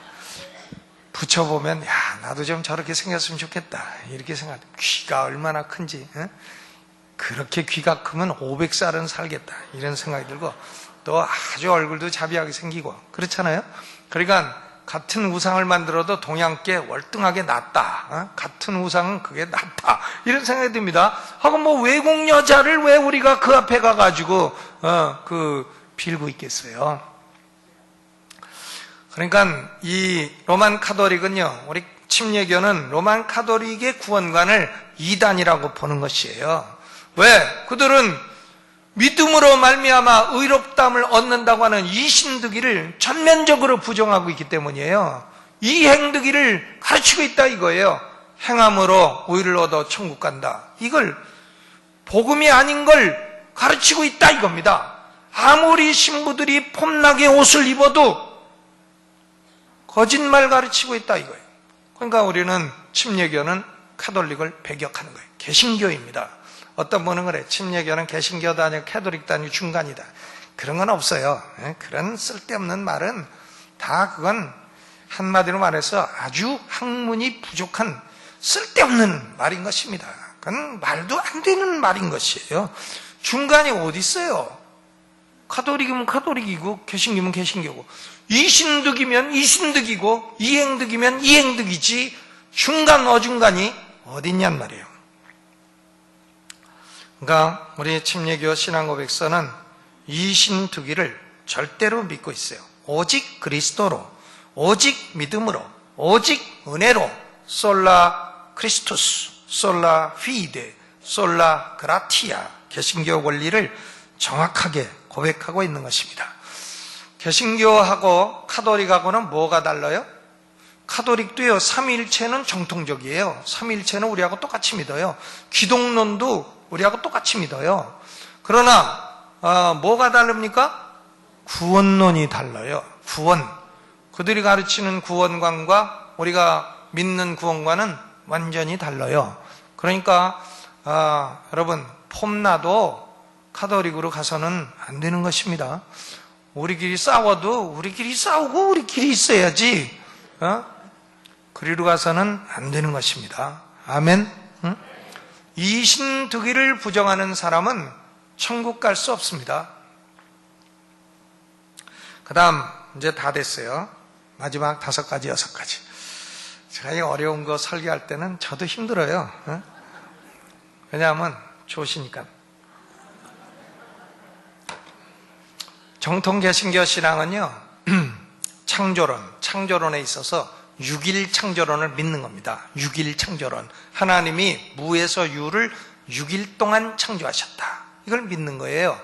부처 보면 야, 나도 좀 저렇게 생겼으면 좋겠다 이렇게 생각해. 귀가 얼마나 큰지, 그렇게 귀가 크면 500살은 살겠다 이런 생각이 들고, 또 아주 얼굴도 자비하게 생기고 그렇잖아요. 그러니까 같은 우상을 만들어도 동양께 월등하게 낫다, 같은 우상은 그게 낫다 이런 생각이 듭니다. 하고 뭐 외국 여자를 왜 우리가 그 앞에 가가지고 빌고 있겠어요. 그러니까 이 로만 카톨릭은요, 우리 침례교는 로만 카톨릭의 구원관을 이단이라고 보는 것이에요. 왜? 그들은 믿음으로 말미암아 의롭다함을 얻는다고 하는 이신두기를 전면적으로 부정하고 있기 때문이에요. 이 행두기를 가르치고 있다 이거예요. 행함으로 의를 얻어 천국 간다. 이걸 복음이 아닌 걸 가르치고 있다 이겁니다. 아무리 신부들이 폼나게 옷을 입어도 거짓말 가르치고 있다 이거예요. 그러니까 우리는 침례교는 카톨릭을 배격하는 거예요. 개신교입니다. 어떤 분은 그래, 침례교는 개신교도 아니고 카톨릭도 아니고 중간이다. 그런 건 없어요. 그런 쓸데없는 말은 다 그건 한마디로 말해서 아주 학문이 부족한 쓸데없는 말인 것입니다. 그건 말도 안 되는 말인 것이에요. 중간이 어디 있어요? 카톨릭이면 카톨릭이고 개신교면 개신교고, 이신득이면 이신득이고 이행득이면 이행득이지 중간 어중간이 어디 있냔 말이에요. 그러니까 우리 침례교 신앙고백서는 이신득이를 절대로 믿고 있어요. 오직 그리스도로, 오직 믿음으로, 오직 은혜로, 솔라 크리스투스, 솔라 피데, 솔라 그라티아, 개신교 원리를 정확하게 고백하고 있는 것입니다. 개신교하고 카톨릭하고는 뭐가 달라요? 카톨릭도요, 삼위일체는 정통적이에요. 삼위일체는 우리하고 똑같이 믿어요. 기독론도 우리하고 똑같이 믿어요. 그러나 뭐가 다릅니까? 구원론이 달라요. 구원. 그들이 가르치는 구원관과 우리가 믿는 구원관은 완전히 달라요. 그러니까 여러분, 폼나도 카톨릭으로 가서는 안 되는 것입니다. 우리끼리 싸워도 우리끼리 싸우고 우리끼리 있어야지 그리로 가서는 안 되는 것입니다. 아멘. 응? 이신득이를 부정하는 사람은 천국 갈 수 없습니다. 그 다음 이제 다 됐어요. 마지막 5가지 6가지. 제가 이 어려운 거 설계할 때는 저도 힘들어요. 응? 왜냐하면 좋으시니까. 정통 개신교 신앙은요, 창조론에 있어서 6일 창조론을 믿는 겁니다. 6일 창조론. 하나님이 무에서 유를 6일 동안 창조하셨다. 이걸 믿는 거예요.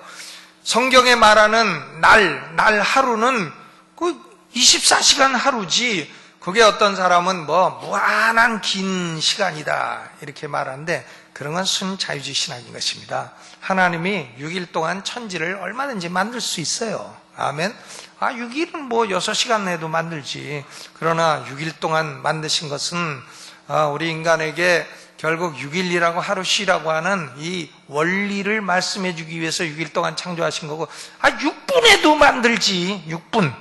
성경에 말하는 날 하루는 그 24시간 하루지, 그게 어떤 사람은 무한한 긴 시간이다 이렇게 말하는데, 그런 건 순자유주의 신학인 것입니다. 하나님이 6일 동안 천지를 얼마든지 만들 수 있어요. 아멘. 6일은 6시간 내도 만들지. 그러나 6일 동안 만드신 것은 우리 인간에게 결국 6일이라고 하루 쉬라고 하는 이 원리를 말씀해 주기 위해서 6일 동안 창조하신 거고, 6분에도 만들지. 6분.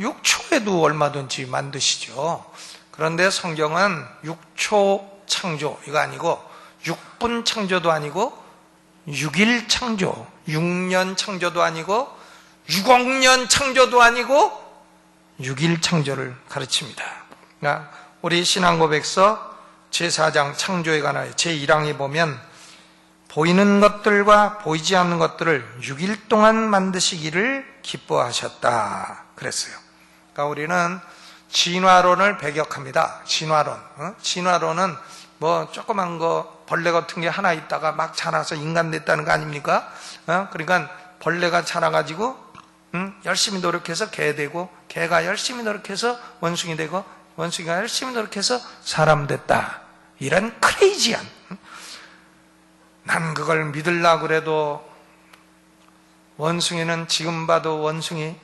6초에도 얼마든지 만드시죠. 그런데 성경은 6초 창조 이거 아니고 6분 창조도 아니고 6일 창조, 6년 창조도 아니고 6억 년 창조도 아니고 6일 창조를 가르칩니다. 그러니까 우리 신앙고백서 제4장 창조에 관하여 제1항에 보면 보이는 것들과 보이지 않는 것들을 6일 동안 만드시기를 기뻐하셨다 그랬어요. 그러니까 우리는 진화론을 배격합니다. 진화론은 조그만 거 벌레 같은 게 하나 있다가 막 자라서 인간 됐다는 거 아닙니까? 그러니까 벌레가 자라가지고 열심히 노력해서 개 되고, 개가 열심히 노력해서 원숭이 되고, 원숭이가 열심히 노력해서 사람 됐다. 이런 크레이지한. 난 그걸 믿으려고 그래도 원숭이는 지금 봐도 원숭이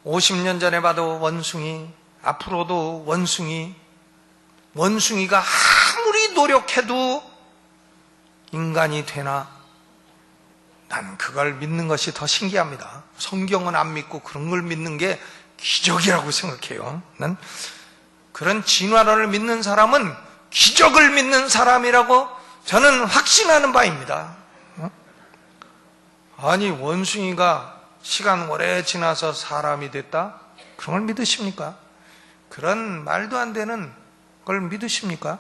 50년 전에 봐도 원숭이, 앞으로도 원숭이가 아무리 노력해도 인간이 되나? 난 그걸 믿는 것이 더 신기합니다. 성경은 안 믿고 그런 걸 믿는 게 기적이라고 생각해요. 난 그런 진화론을 믿는 사람은 기적을 믿는 사람이라고 저는 확신하는 바입니다. 아니, 원숭이가 시간 오래 지나서 사람이 됐다? 그런 걸 믿으십니까? 그런 말도 안 되는 걸 믿으십니까?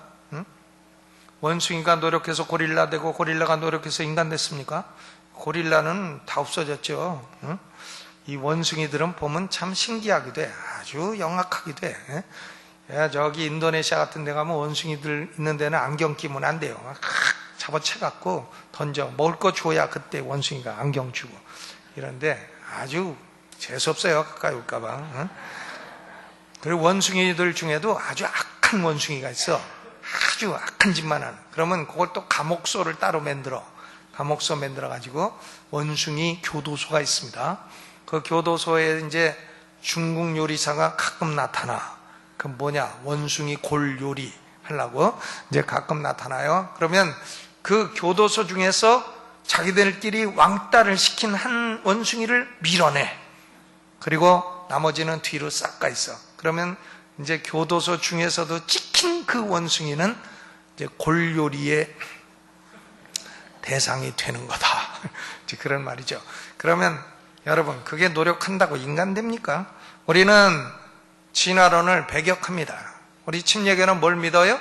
원숭이가 노력해서 고릴라 되고 고릴라가 노력해서 인간 됐습니까? 고릴라는 다 없어졌죠. 이 원숭이들은 보면 참 신기하기도 해. 아주 영악하기도 해. 저기 인도네시아 같은 데 가면 원숭이들 있는 데는 안경 끼면 안 돼요. 잡아채갖고 던져. 먹을 거 줘야 그때 원숭이가 안경 주고. 이런데 아주 재수없어요. 가까이 올까봐. 그리고 원숭이들 중에도 아주 악한 원숭이가 있어. 아주 악한 짓만 하는, 그러면 그걸 또 감옥소를 따로 감옥소 만들어가지고 원숭이 교도소가 있습니다. 그 교도소에 이제 중국 요리사가 가끔 나타나. 그 뭐냐, 원숭이 골 요리 하려고 이제 가끔 나타나요. 그러면 그 교도소 중에서 자기들끼리 왕따를 시킨 한 원숭이를 밀어내. 그리고 나머지는 뒤로 싹 가 있어. 그러면 이제 교도소 중에서도 찍힌 그 원숭이는 이제 골 요리의 대상이 되는 거다. 그런 말이죠. 그러면 여러분, 그게 노력한다고 인간 됩니까? 우리는 진화론을 배격합니다. 우리 침례교는 뭘 믿어요?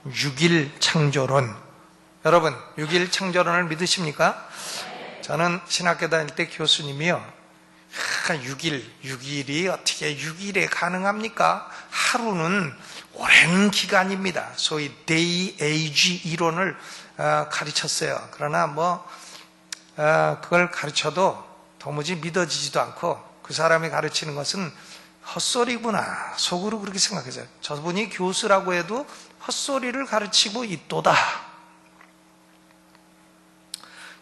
6일 창조론. 여러분, 6일 창조론을 믿으십니까? 저는 신학교 다닐 때 교수님이요, 6일이 어떻게 6일에 가능합니까? 하루는 오랜 기간입니다. 소위 데이 에이지 이론을 가르쳤어요. 그러나 그걸 가르쳐도 도무지 믿어지지도 않고, 그 사람이 가르치는 것은 헛소리구나 속으로 그렇게 생각했어요. 저분이 교수라고 해도 헛소리를 가르치고 있도다.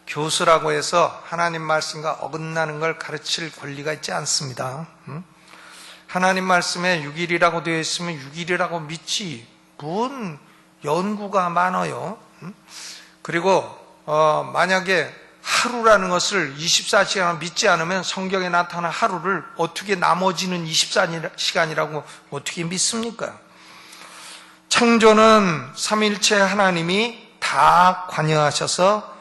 교수라고 해서 하나님 말씀과 어긋나는 걸 가르칠 권리가 있지 않습니다. 하나님 말씀에 6일이라고 되어 있으면 6일이라고 믿지, 뭔 연구가 많아요. 그리고 만약에 하루라는 것을 24시간 믿지 않으면 성경에 나타난 하루를 어떻게 나머지는 24시간이라고 어떻게 믿습니까? 창조는 삼일체 하나님이 다 관여하셔서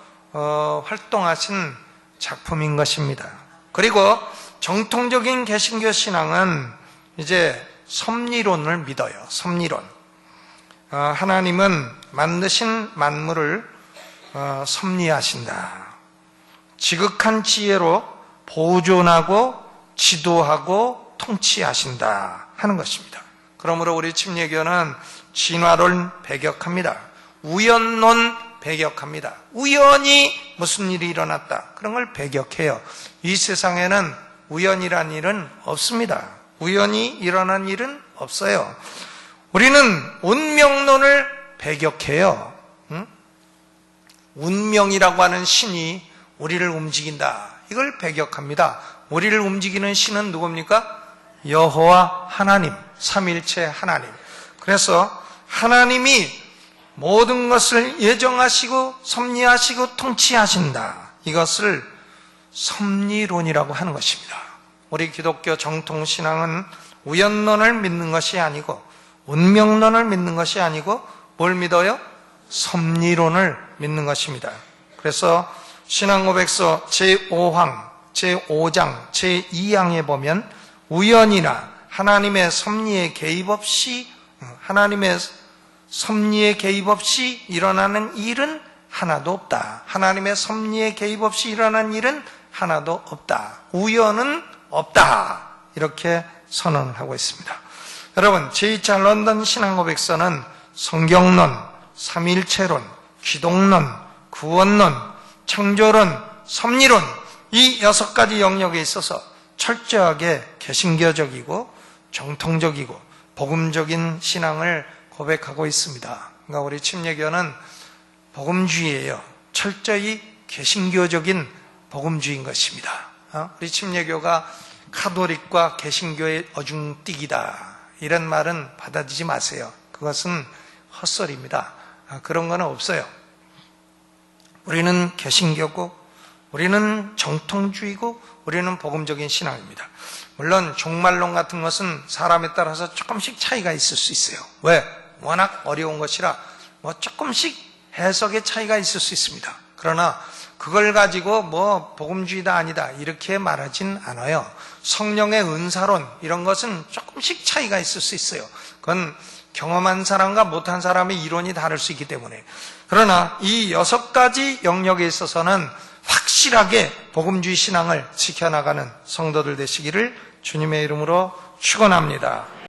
활동하신 작품인 것입니다. 그리고 정통적인 개신교 신앙은 이제 섭리론을 믿어요. 섭리론. 하나님은 만드신 만물을 섭리하신다. 지극한 지혜로 보존하고 지도하고 통치하신다 하는 것입니다. 그러므로 우리 침례교는 진화론 배격합니다. 우연론 배격합니다. 우연히 무슨 일이 일어났다, 그런 걸 배격해요. 이 세상에는 우연이란 일은 없습니다. 우연히 일어난 일은 없어요. 우리는 운명론을 배격해요. 운명이라고 하는 신이 우리를 움직인다, 이걸 배격합니다. 우리를 움직이는 신은 누굽니까? 여호와 하나님, 삼일체 하나님. 그래서 하나님이 모든 것을 예정하시고 섭리하시고 통치하신다, 이것을 섭리론이라고 하는 것입니다. 우리 기독교 정통신앙은 우연론을 믿는 것이 아니고 운명론을 믿는 것이 아니고 뭘 믿어요? 섭리론을 믿는 것입니다. 그래서 신앙고백서 제5항, 제5장, 제2항에 보면 우연이나 하나님의 섭리에 개입 없이 일어나는 일은 하나도 없다. 하나님의 섭리에 개입 없이 일어나는 일은 하나도 없다. 우연은 없다. 이렇게 선언을 하고 있습니다. 여러분, 제2차 런던 신앙고백서는 성경론, 삼일체론, 기독론, 구원론, 창조론, 섭리론, 이 6가지 영역에 있어서 철저하게 개신교적이고 정통적이고 복음적인 신앙을 고백하고 있습니다. 그러니까 우리 침례교는 복음주의예요. 철저히 개신교적인 복음주의인 것입니다. 우리 침례교가 카톨릭과 개신교의 어중뛰기다, 이런 말은 받아들이지 마세요. 그것은 헛소리입니다. 그런 건 없어요. 우리는 개신교고, 우리는 정통주의고, 우리는 복음적인 신앙입니다. 물론 종말론 같은 것은 사람에 따라서 조금씩 차이가 있을 수 있어요. 왜? 워낙 어려운 것이라 조금씩 해석의 차이가 있을 수 있습니다. 그러나 그걸 가지고 복음주의다 아니다 이렇게 말하진 않아요. 성령의 은사론, 이런 것은 조금씩 차이가 있을 수 있어요. 그건 경험한 사람과 못한 사람의 이론이 다를 수 있기 때문에. 그러나 이 6가지 영역에 있어서는 확실하게 복음주의 신앙을 지켜나가는 성도들 되시기를 주님의 이름으로 축원합니다.